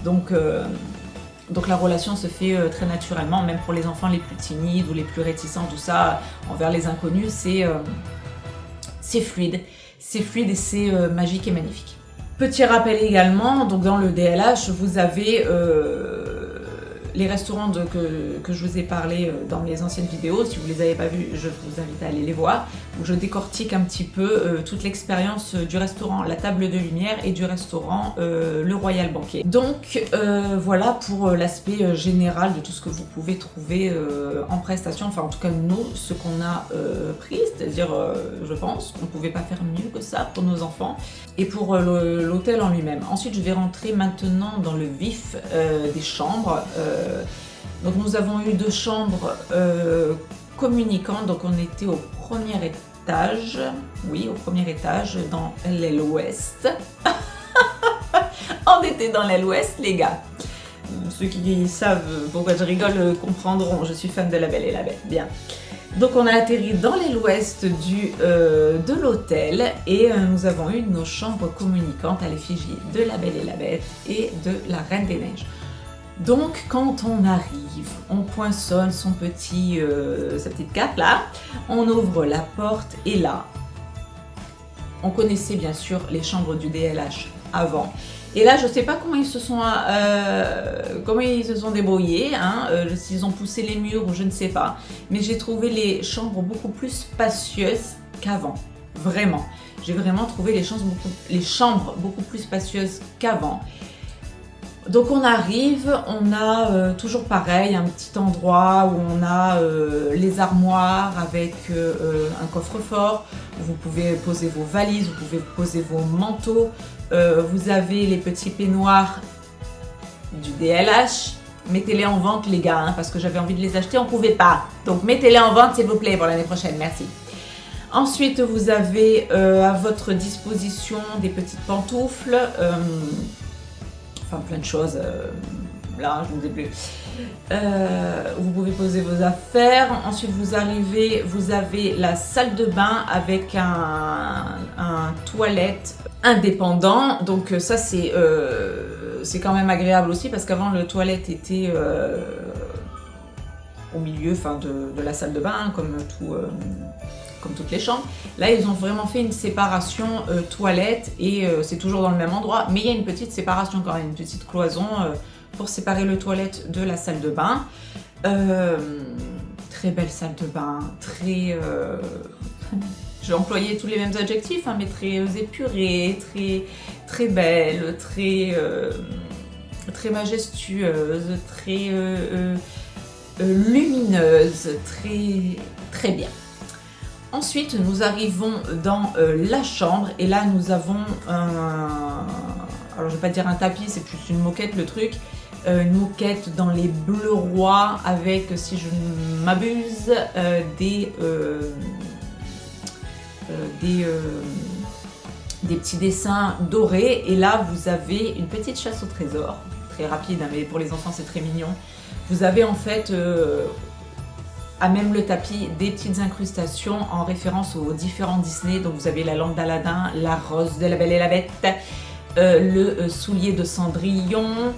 Speaker 1: Donc la relation se fait très naturellement, même pour les enfants les plus timides ou les plus réticents, tout ça, envers les inconnus, c'est fluide et c'est magique et magnifique. Petit rappel également, donc dans le DLH, vous avez les restaurants que je vous ai parlé dans mes anciennes vidéos. Si vous ne les avez pas vus, je vous invite à aller les voir. Où je décortique un petit peu toute l'expérience du restaurant La Table de Lumière et du restaurant Le Royal Banquet. Donc voilà pour l'aspect général de tout ce que vous pouvez trouver en prestation. Enfin en tout cas nous, ce qu'on a pris, c'est-à-dire je pense qu'on ne pouvait pas faire mieux que ça pour nos enfants et pour l'hôtel en lui-même. Ensuite je vais rentrer maintenant dans le vif des chambres. Donc nous avons eu 2 chambres communicantes, donc on était au premier étage, oui au premier étage dans l'aile ouest. On était dans l'aile ouest les gars. Ceux qui savent pourquoi je rigole comprendront, je suis fan de La Belle et la Bête, bien. Donc on a atterri dans l'aile ouest de l'hôtel et nous avons eu nos chambres communicantes à l'effigie de La Belle et la Bête et de la Reine des Neiges. Donc quand on arrive, on poinçonne sa petite carte là, on ouvre la porte et là, on connaissait bien sûr les chambres du DLH avant. Et là, je ne sais pas comment ils se sont débrouillés, s'ils ont poussé les murs ou je ne sais pas. Mais j'ai trouvé les chambres beaucoup plus spacieuses qu'avant, vraiment. J'ai vraiment trouvé les chambres beaucoup plus spacieuses qu'avant. Donc on arrive, on a toujours pareil, un petit endroit où on a les armoires avec un coffre-fort, où vous pouvez poser vos valises, vous pouvez poser vos manteaux, vous avez les petits peignoirs du DLH, mettez-les en vente les gars, parce que j'avais envie de les acheter, on ne pouvait pas. Donc mettez-les en vente s'il vous plaît pour l'année prochaine, merci. Ensuite vous avez à votre disposition des petites pantoufles, enfin plein de choses, là je ne sais plus. Vous pouvez poser vos affaires. Ensuite vous arrivez, vous avez la salle de bain avec un toilette indépendant. Donc ça c'est quand même agréable aussi parce qu'avant le toilette était au milieu de la salle de bain comme toutes les chambres. Là, ils ont vraiment fait une séparation toilette et c'est toujours dans le même endroit, mais il y a une petite séparation quand même, une petite cloison. pour séparer le toilette de la salle de bain. Très belle salle de bain, très... j'ai employé tous les mêmes adjectifs, hein, mais très épurée, très belle, très majestueuse, très lumineuse, très bien. Ensuite, nous arrivons dans la chambre et là, nous avons alors je vais pas dire un tapis, c'est plus une moquette le truc. Une moquette dans les bleus rois avec, si je ne m'abuse, des petits dessins dorés. Et là, vous avez une petite chasse au trésor, très rapide, hein, mais pour les enfants, c'est très mignon. Vous avez en fait, à même le tapis, des petites incrustations en référence aux différents Disney. Donc vous avez la lampe d'Aladin, la rose de la Belle et la Bête, le soulier de Cendrillon.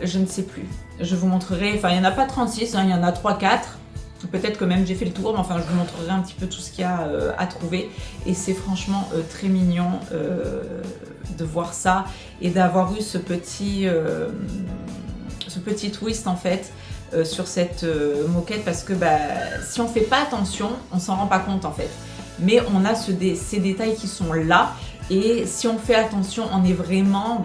Speaker 1: Je ne sais plus. Je vous montrerai. Enfin, il n'y en a pas 36, hein, il y en a 3-4. Peut-être que même j'ai fait le tour, mais enfin, je vous montrerai un petit peu tout ce qu'il y a à trouver. Et c'est franchement très mignon de voir ça et d'avoir eu ce petit twist en fait sur cette moquette parce que si on fait pas attention, on s'en rend pas compte en fait. Mais on a ces détails qui sont là. Et si on fait attention, on est vraiment,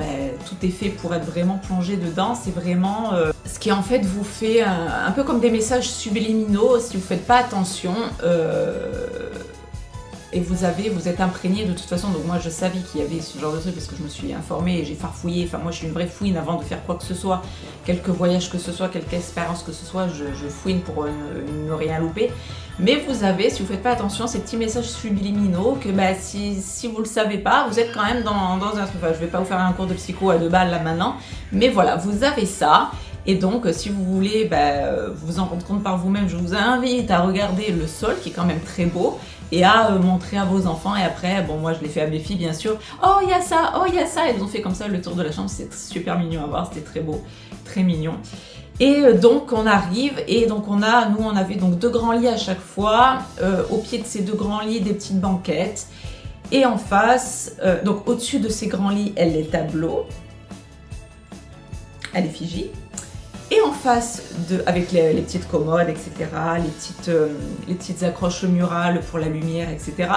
Speaker 1: tout est fait pour être vraiment plongé dedans. C'est vraiment ce qui en fait vous fait un peu comme des messages subliminaux. Si vous faites pas attention, et vous êtes imprégné de toute façon. Donc moi je savais qu'il y avait ce genre de truc parce que je me suis informée et j'ai farfouillé. Enfin moi je suis une vraie fouine avant de faire quoi que ce soit, quelque voyage que ce soit, quelque expérience que ce soit, je fouine pour ne rien louper. Mais vous avez, si vous faites pas attention, ces petits messages subliminaux que si vous le savez pas, vous êtes quand même dans un truc. Enfin, je vais pas vous faire un cours de psycho à 2 balles là maintenant, mais voilà, vous avez ça. Et donc, si vous voulez vous en rendre compte par vous-même, je vous invite à regarder le sol qui est quand même très beau et à montrer à vos enfants. Et après, bon, moi je l'ai fait à mes filles bien sûr. Oh, il y a ça, oh, il y a ça. Elles ont fait comme ça le tour de la chambre. C'est super mignon à voir, c'était très beau, très mignon. Et donc on arrive et donc on avait donc 2 grands lits à chaque fois. Au pied de ces 2 grands lits, des petites banquettes. Et en face, donc au-dessus de ces grands lits, les tableaux à l'effigie. Et en face, avec les petites commodes, etc., les petites accroches murales pour la lumière, etc.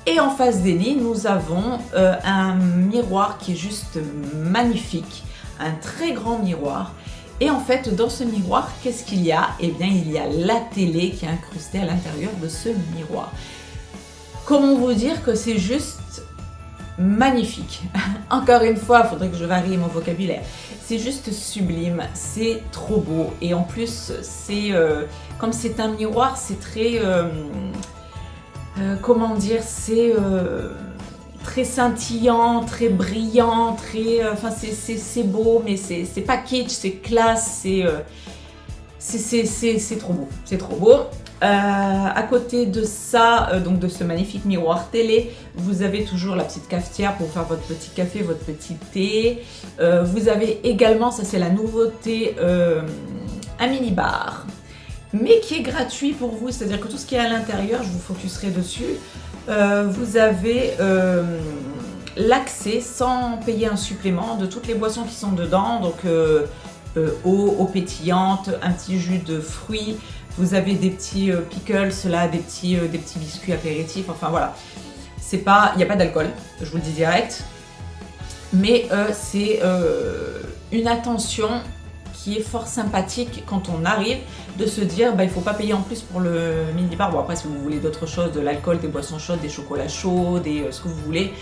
Speaker 1: Et en face des lits, nous avons un miroir qui est juste magnifique, un très grand miroir. Et en fait, dans ce miroir, qu'est-ce qu'il y a? Eh bien, il y a la télé qui est incrustée à l'intérieur de ce miroir. Comment vous dire que c'est juste magnifique? Encore une fois, il faudrait que je varie mon vocabulaire. C'est juste sublime, c'est trop beau. Et en plus, comme c'est un miroir, c'est très... comment dire? C'est... très scintillant, très brillant, c'est beau, mais c'est pas kitsch, c'est classe, c'est trop beau, c'est trop beau. À côté de ça, donc de ce magnifique miroir télé, vous avez toujours la petite cafetière pour faire votre petit café, votre petit thé. Vous avez également, ça c'est la nouveauté, un mini-bar, mais qui est gratuit pour vous, c'est-à-dire que tout ce qui est à l'intérieur, je vous focuserai dessus. Vous avez l'accès sans payer un supplément de toutes les boissons qui sont dedans, donc eau pétillante, un petit jus de fruits, vous avez des petits pickles là, des petits biscuits apéritifs, enfin voilà. Il n'y a pas d'alcool, je vous le dis direct, mais c'est une attention qui est fort sympathique quand on arrive, de se dire il faut pas payer en plus pour le mini-bar. Bon après si vous voulez d'autres choses, de l'alcool, des boissons chaudes, des chocolats chauds, ce que vous voulez,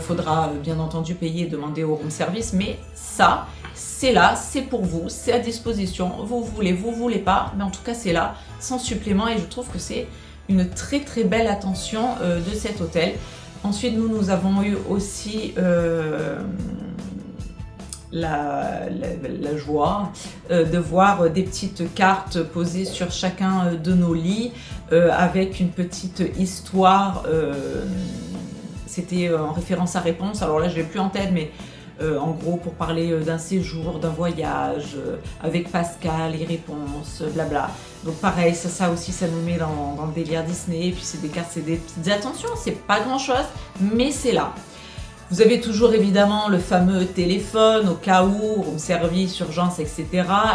Speaker 1: faudra bien entendu payer et demander au room service, mais ça c'est là, c'est pour vous, c'est à disposition, vous voulez pas, mais en tout cas c'est là, sans supplément, et je trouve que c'est une très très belle attention de cet hôtel. Ensuite nous avons eu aussi la joie de voir des petites cartes posées sur chacun de nos lits avec une petite histoire. C'était en référence à Réponse, alors là je l'ai plus en tête, mais en gros pour parler d'un séjour, d'un voyage avec Pascal, les réponses, blabla. Donc pareil, ça aussi ça nous met dans le délire Disney. Et puis c'est des cartes, c'est des petites attentions, c'est pas grand chose, mais c'est là. Vous avez toujours évidemment le fameux téléphone au cas où, room service, urgence, etc.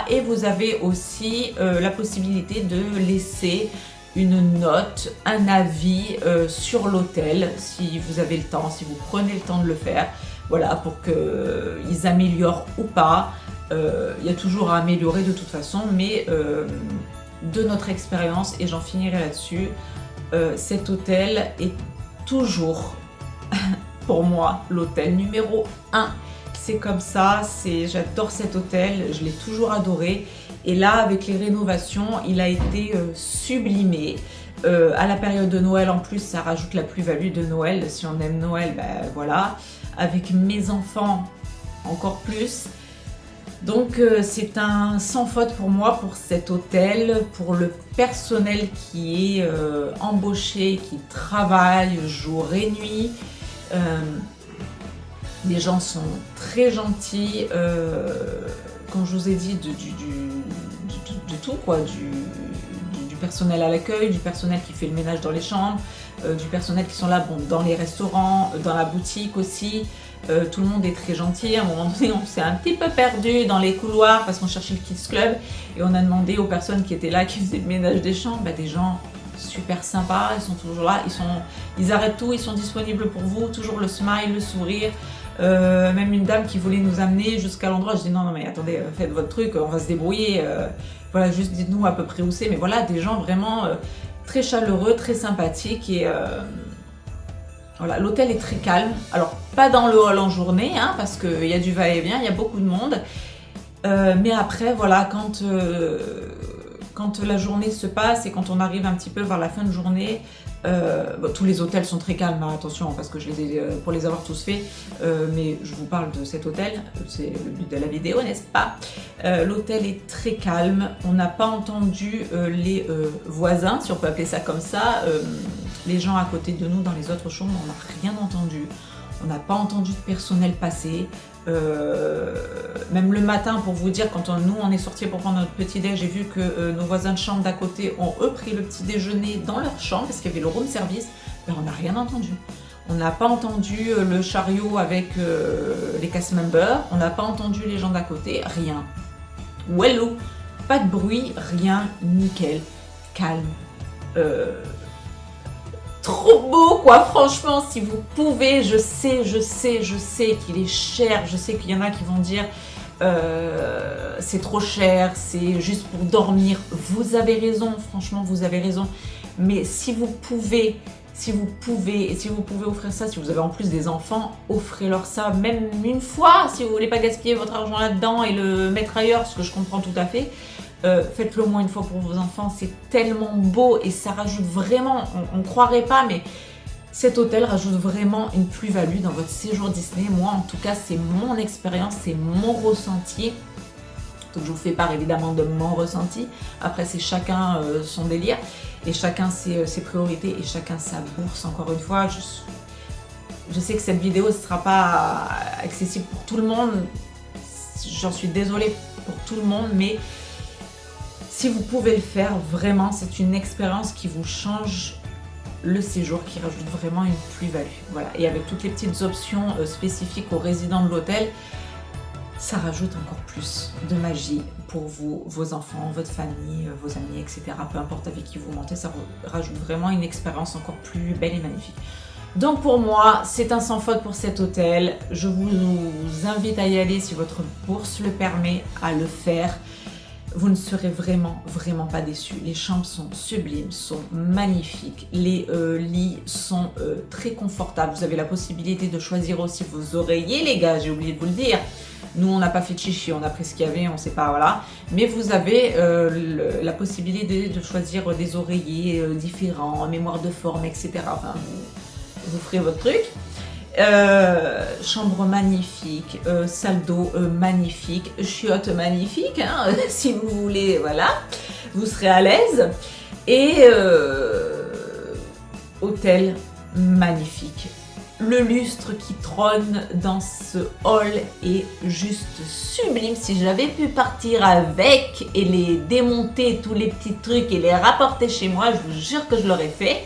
Speaker 1: Et vous avez aussi la possibilité de laisser une note, un avis sur l'hôtel, si vous avez le temps, si vous prenez le temps de le faire. Voilà, pour qu'ils améliorent ou pas. Il y a toujours à améliorer de toute façon, mais de notre expérience, et j'en finirai là-dessus, cet hôtel est toujours, pour moi, l'hôtel numéro 1. C'est comme ça, j'adore cet hôtel, je l'ai toujours adoré. Et là, avec les rénovations, il a été sublimé. À la période de Noël, en plus, ça rajoute la plus-value de Noël. Si on aime Noël, ben voilà. Avec mes enfants, encore plus. Donc, c'est un sans faute pour moi, pour cet hôtel, pour le personnel qui est embauché, qui travaille jour et nuit. Les gens sont très gentils. Comme je vous ai dit, du tout, quoi, du personnel à l'accueil, du personnel qui fait le ménage dans les chambres, du personnel qui sont là, bon, dans les restaurants, dans la boutique aussi. Tout le monde est très gentil. À un moment donné, on s'est un petit peu perdu dans les couloirs parce qu'on cherchait le Kids Club et on a demandé aux personnes qui étaient là, qui faisaient le ménage des chambres, des gens super sympas, ils sont toujours là, ils arrêtent tout, ils sont disponibles pour vous, toujours le smile, le sourire. Même une dame qui voulait nous amener jusqu'à l'endroit, je dis non mais attendez, faites votre truc, on va se débrouiller, voilà, juste dites-nous à peu près où c'est. Mais voilà, des gens vraiment très chaleureux, très sympathiques. Et voilà, l'hôtel est très calme. Alors pas dans le hall en journée, hein, parce qu'il y a du va-et-vient, il y a beaucoup de monde. Mais après, voilà, quand la journée se passe et quand on arrive un petit peu vers la fin de journée, bon, tous les hôtels sont très calmes, hein, attention, parce que je les ai, pour les avoir tous faits, mais je vous parle de cet hôtel, c'est le but de la vidéo, n'est-ce pas? L'hôtel est très calme, on n'a pas entendu les voisins, si on peut appeler ça comme ça, les gens à côté de nous dans les autres chambres, on n'a rien entendu. On n'a pas entendu de personnel passer. Même le matin, pour vous dire, quand nous on est sortis pour prendre notre petit déj, j'ai vu que nos voisins de chambre d'à côté ont eux pris le petit déjeuner dans leur chambre parce qu'il y avait le room service. Ben, on n'a rien entendu. On n'a pas entendu le chariot avec les cast members. On n'a pas entendu les gens d'à côté. Rien. Wello. Pas de bruit, rien, nickel, calme. Trop beau, quoi, franchement, si vous pouvez, je sais qu'il est cher, je sais qu'il y en a qui vont dire c'est trop cher, c'est juste pour dormir. Vous avez raison, franchement, vous avez raison, mais si vous pouvez offrir ça, si vous avez en plus des enfants, offrez-leur ça, même une fois, si vous voulez pas gaspiller votre argent là-dedans et le mettre ailleurs, ce que je comprends tout à fait. Faites-le au moins une fois pour vos enfants, c'est tellement beau et ça rajoute vraiment, on croirait pas, mais cet hôtel rajoute vraiment une plus-value dans votre séjour Disney. Moi en tout cas, c'est mon expérience, c'est mon ressenti. Donc je vous fais part évidemment de mon ressenti. Après c'est chacun son délire et chacun ses priorités et chacun sa bourse. Encore une fois, je sais que cette vidéo ne sera pas accessible pour tout le monde. J'en suis désolée pour tout le monde, mais si vous pouvez le faire, vraiment, c'est une expérience qui vous change le séjour, qui rajoute vraiment une plus-value. Voilà. Et avec toutes les petites options spécifiques aux résidents de l'hôtel, ça rajoute encore plus de magie pour vous, vos enfants, votre famille, vos amis, etc. Peu importe avec qui vous montez, ça rajoute vraiment une expérience encore plus belle et magnifique. Donc pour moi, c'est un sans faute pour cet hôtel. Je vous invite à y aller si votre bourse le permet, à le faire. Vous ne serez vraiment pas déçus. Les chambres sont sublimes, sont magnifiques. Les lits sont très confortables. Vous avez la possibilité de choisir aussi vos oreillers, les gars, j'ai oublié de vous le dire. Nous, on n'a pas fait de chichi, on a pris ce qu'il y avait, on ne sait pas, voilà. Mais vous avez la possibilité de choisir des oreillers différents, mémoire de forme, etc. Enfin, vous ferez votre truc. Chambre magnifique, salle d'eau magnifique, chiottes magnifiques, hein, si vous voulez, voilà, vous serez à l'aise. Et hôtel magnifique. Le lustre qui trône dans ce hall est juste sublime. Si j'avais pu partir avec et les démonter, tous les petits trucs et les rapporter chez moi, je vous jure que je l'aurais fait.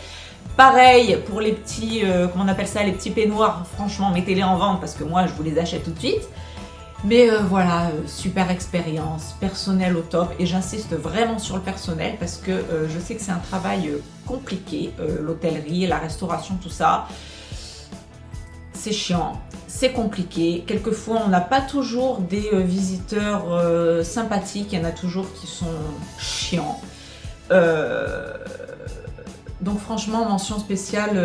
Speaker 1: Pareil pour les petits, comment on appelle ça, les petits peignoirs, franchement mettez-les en vente parce que moi je vous les achète tout de suite. Mais voilà, super expérience, personnel au top, et j'insiste vraiment sur le personnel parce que je sais que c'est un travail compliqué, l'hôtellerie, la restauration, tout ça. C'est chiant, c'est compliqué, quelquefois on n'a pas toujours des visiteurs sympathiques, il y en a toujours qui sont chiants. Donc franchement, mention spéciale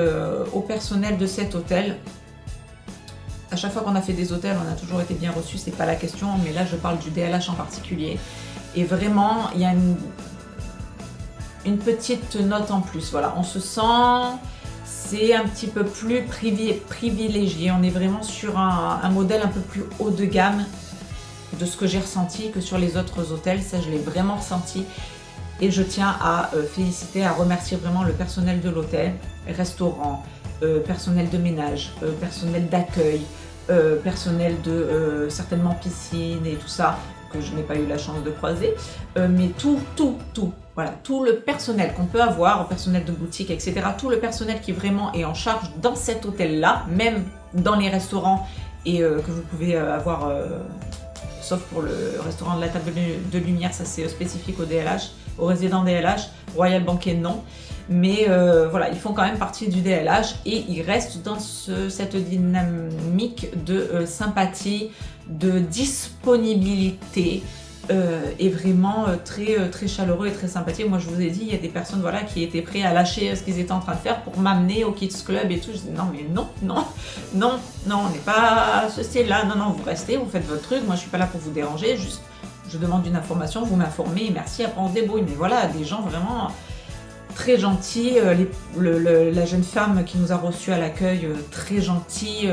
Speaker 1: au personnel de cet hôtel. À chaque fois qu'on a fait des hôtels, on a toujours été bien reçus, c'est pas la question, mais là je parle du DLH en particulier. Et vraiment, il y a une petite note en plus, voilà, on se sent, c'est un petit peu plus privilégié, on est vraiment sur un modèle un peu plus haut de gamme de ce que j'ai ressenti que sur les autres hôtels, ça je l'ai vraiment ressenti. Et je tiens à féliciter, à remercier vraiment le personnel de l'hôtel, restaurant, personnel de ménage, personnel d'accueil, personnel de certainement piscine et tout ça, que je n'ai pas eu la chance de croiser, mais tout, voilà, tout le personnel qu'on peut avoir, personnel de boutique, etc., tout le personnel qui vraiment est en charge dans cet hôtel-là, même dans les restaurants et que vous pouvez avoir, sauf pour le restaurant de la table de lumière, ça c'est spécifique au DLH, aux résidents DLH, Royal Banquet non, mais voilà, ils font quand même partie du DLH et ils restent dans cette dynamique de sympathie, de disponibilité et vraiment très chaleureux et très sympathique. Moi je vous ai dit, il y a des personnes voilà, qui étaient prêtes à lâcher ce qu'ils étaient en train de faire pour m'amener au Kids Club et tout. Je dis non mais non, on n'est pas à ce style-là, non, vous restez, vous faites votre truc, moi je suis pas là pour vous déranger, juste je demande une information, vous m'informez et merci, après on se débrouille. Mais voilà, des gens vraiment très gentils, la jeune femme qui nous a reçus à l'accueil, très gentille,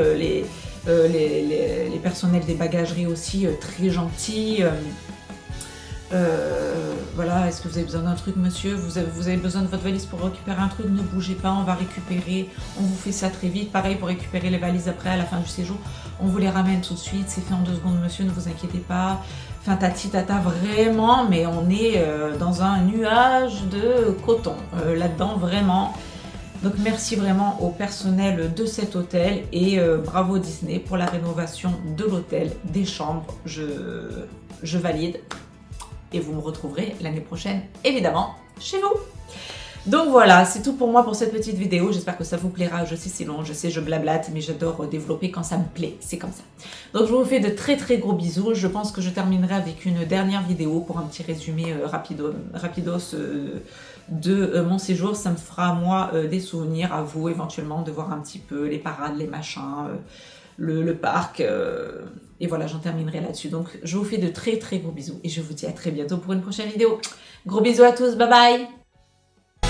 Speaker 1: les personnels des bagageries aussi, très gentils. Voilà, est-ce que vous avez besoin d'un truc, monsieur? Vous avez besoin de votre valise pour récupérer un truc? Ne bougez pas, on va récupérer, on vous fait ça très vite. Pareil pour récupérer les valises après, à la fin du séjour, on vous les ramène tout de suite, c'est fait en 2 secondes, monsieur, ne vous inquiétez pas. Enfin, tati tata, vraiment, mais on est dans un nuage de coton, là-dedans, vraiment. Donc merci vraiment au personnel de cet hôtel et bravo Disney pour la rénovation de l'hôtel, des chambres, je valide. Et vous me retrouverez l'année prochaine, évidemment, chez vous. Donc voilà, c'est tout pour moi pour cette petite vidéo. J'espère que ça vous plaira. Je sais c'est long, je sais je blablate, mais j'adore développer quand ça me plaît. C'est comme ça. Donc je vous fais de très gros bisous. Je pense que je terminerai avec une dernière vidéo pour un petit résumé rapidos de mon séjour. Ça me fera moi des souvenirs, à vous éventuellement de voir un petit peu les parades, les machins, le parc. Et voilà, j'en terminerai là-dessus. Donc je vous fais de très gros bisous et je vous dis à très bientôt pour une prochaine vidéo. Gros bisous à tous, bye bye!